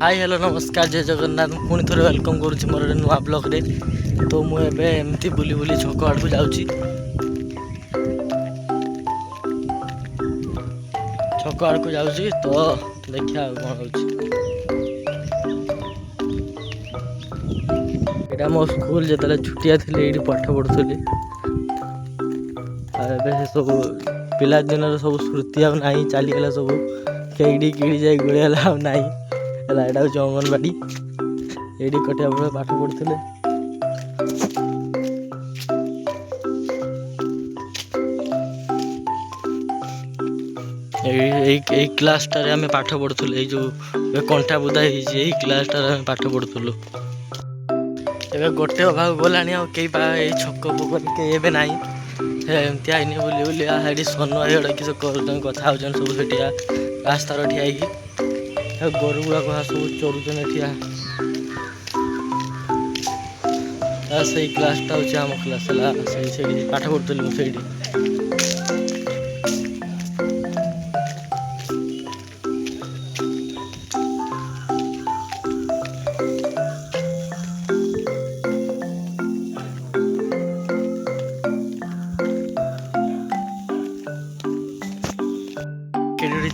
Hi hello नमस्कार जय जगन्नाथ पुणी थे वेलकम करुँच मोर नुआ ब्लॉग रे। तो मुझे एमती बुली बुली छक आड़ को जाऊँगी छक आड़ को जाऊँगी तो देखिए कौन हो मो स्कूल जो छुटिया थी ये पाठ पढ़ुली सब पिला दिन सब स्मृति आना चलीगला सब कईडी किड़ी जाए गुड़ाला ना एटा हूँ अंगनवाड़ी ये कटिया बड़े पाठ पढ़ुले यही क्लास टारे पाठ पढ़ुले जो कंठा बुदा यही क्लास टारे पाठ पढ़ुलु ए गोटे अभाव गला कई छक पक कई ना एमती आईनी बुली बुली ये सन भाई किस कथा हो सब सेठिया रास्तार ठिया गोरु गुड़ाक सब चरुचन ठिया से क्लासटा हूँ आम क्लास है पाठ पढ़ुली मुझे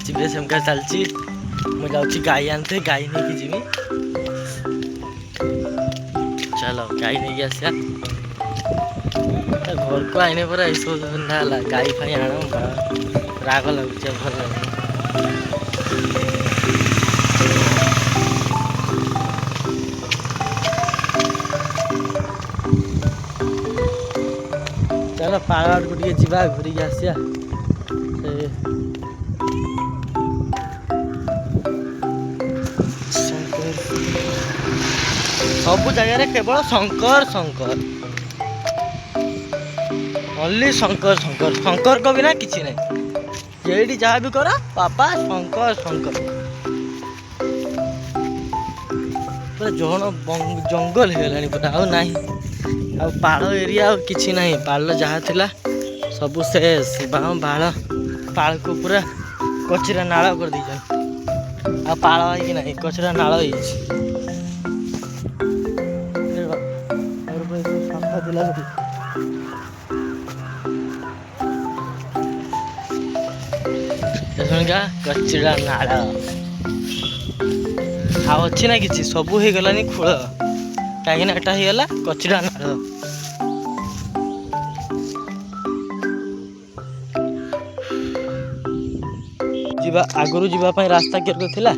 जीवे सेमका चलची मुझे जाऊँगी गाई आनते गाई नहीं की जीवी चलो गाई नहीं आसिया घर को आईने पर सब धंदा है गाई फाई आण राग लगुच भल चलो पाड़ को टे जा घूरिक आसिया सब जगह केवल शंकर शंकर ओनली शंकर शंकर शंकर को बिना किसी नहीं ये जहाँ भी करा पापा शंकर शंकर पूरा जंगल हो पूरा आउ ना आ पाड़ एरिया किसी ना पाड़ जहाँ थिला सब शेष बाड़ पाड़ को पूरा कचरा नाल कर दी आ पाड़ है ना कचरा नाल कचरा नाल अच्छी ना कि सब हो गलानी खूल कहीं एटा होगा कचरा नाल आगुरी जावाई रास्ता केरको थिला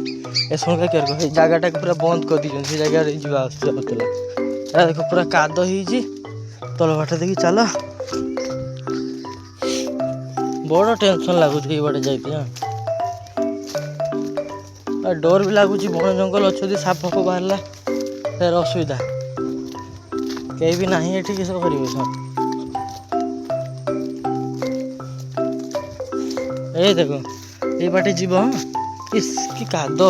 एसुणका केरको जगटा पूरा बंद कर दी से जगह जावा देख पूरा काद हो तल बाट देखी चल बड़ टेंशन लगुच ये बाटे जाइए डर भी लगुच बण जंगल अच्छे साप फाप बाहर फिर असुविधा कहीं भी ना ये किस कर देखो ये बाटे जीव इसकी काद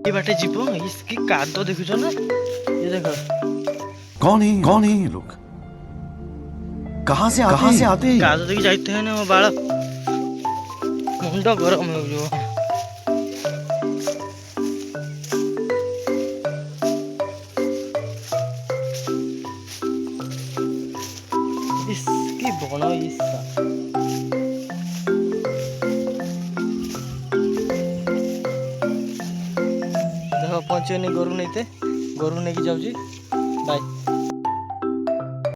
ये बाटे जीव इसकी काद देखुच ना ये देखो कौन है ये लोग कहाँ से आते हैं काद देखी जाते हैं ना वो बाल मुंड गरम हो जो इसकी बण देखो पहुंचे नहीं गोरु नहीं थे गोरु नहीं जाऊँगी बाय।